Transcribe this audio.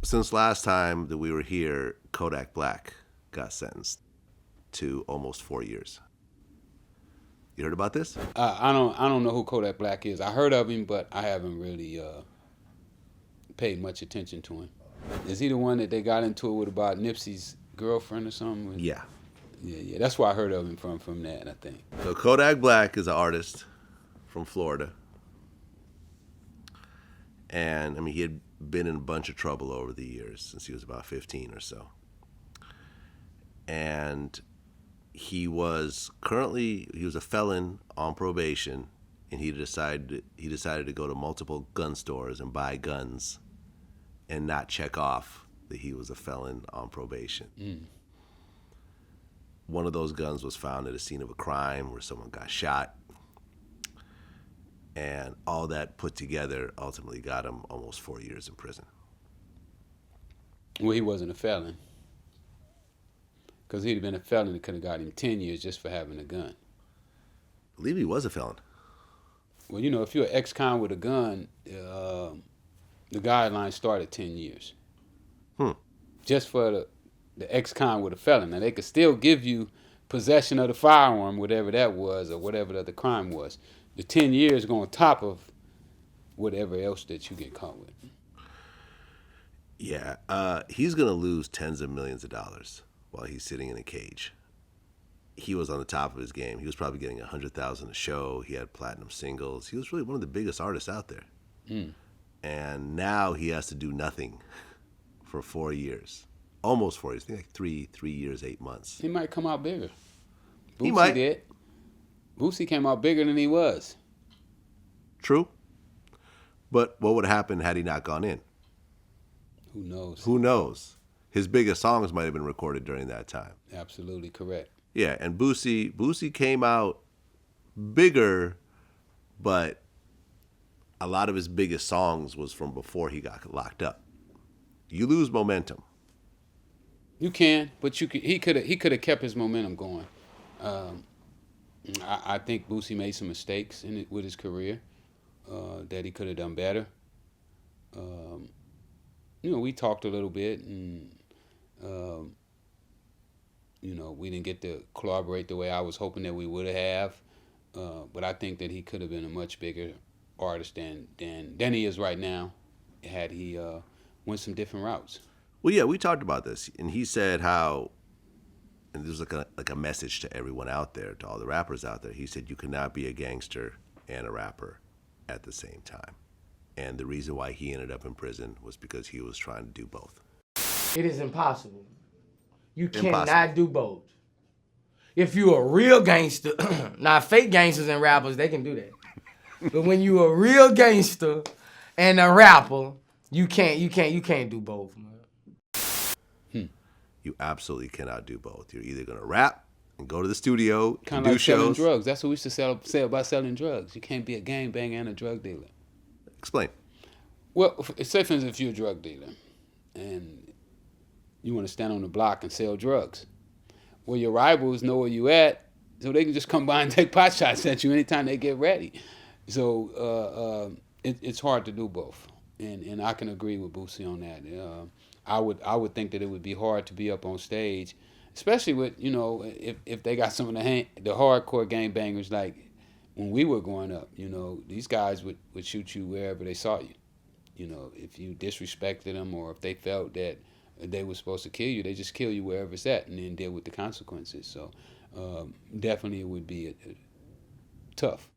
Since last time that we were here, Kodak Black got sentenced to almost 4 years. You heard about this? I don't know who Kodak Black is. I heard of him, but I haven't really paid much attention to him. Is he the one that they got into it with about Nipsey's girlfriend or something? Yeah. Yeah. That's where I heard of him from that, I think. So Kodak Black is an artist from Florida. And, I mean, he had been in a bunch of trouble over the years since he was about 15 or so. And he was a felon on probation, and he decided to go to multiple gun stores and buy guns and not check off that he was a felon on probation. One of those guns was found at a scene of a crime where someone got shot. And all that put together ultimately got him almost 4 years in prison. Well, he wasn't a felon. Because he'd have been a felon, it could have got him 10 years just for having a gun. I believe he was a felon. Well, you know, if you're an ex-con with a gun, the guidelines start at 10 years. Just for the ex-con with a felon. Now, they could still give you possession of the firearm, whatever that was, or whatever the other crime was. The 10 years go on top of whatever else that you get caught with. Yeah, he's going to lose tens of millions of dollars while he's sitting in a cage. He was on the top of his game. He was probably getting $100,000 a show. He had platinum singles. He was really one of the biggest artists out there. And now he has to do nothing for 4 years. Almost 4 years. I think like 3 years, 8 months. He might come out bigger. He might. Did. Boosie came out bigger than he was. True. But what would happen had he not gone in? Who knows? Who knows? His biggest songs might have been recorded during that time. Absolutely correct. Yeah, and Boosie came out bigger, but a lot of his biggest songs was from before he got locked up. You lose momentum. You can, but he could have kept his momentum going. I think Boosie made some mistakes with his career that he could have done better. You know, we talked a little bit, and you know, we didn't get to collaborate the way I was hoping that we would have. But I think that he could have been a much bigger artist than he is right now, had he went some different routes. Well, yeah, we talked about this, and he said how, and this was like a message to everyone out there, to all the rappers out there. He said you cannot be a gangster and a rapper at the same time. And the reason why he ended up in prison was because he was trying to do both. It is impossible. You cannot do both. If you're a real gangster, now fake gangsters and rappers, they can do that. But when you a real gangster and a rapper, you can't do both, man. You absolutely cannot do both. You're either going to rap and go to the studio and Kind do of like selling shows. drugs. That's what we used to say about selling drugs. You can't be a gangbanger and a drug dealer. Explain. Well, say for instance, if you're a drug dealer and you want to stand on the block and sell drugs, well, your rivals know where you at, so they can just come by and take pot shots at you anytime they get ready. So it's hard to do both, and I can agree with Boosie on that. I would think that it would be hard to be up on stage, especially with, you know, if they got some of the hardcore gangbangers like when we were growing up. You know, these guys would shoot you wherever they saw you. You know, if you disrespected them or if they felt that they were supposed to kill you, they just kill you wherever it's at and then deal with the consequences. So definitely it would be tough.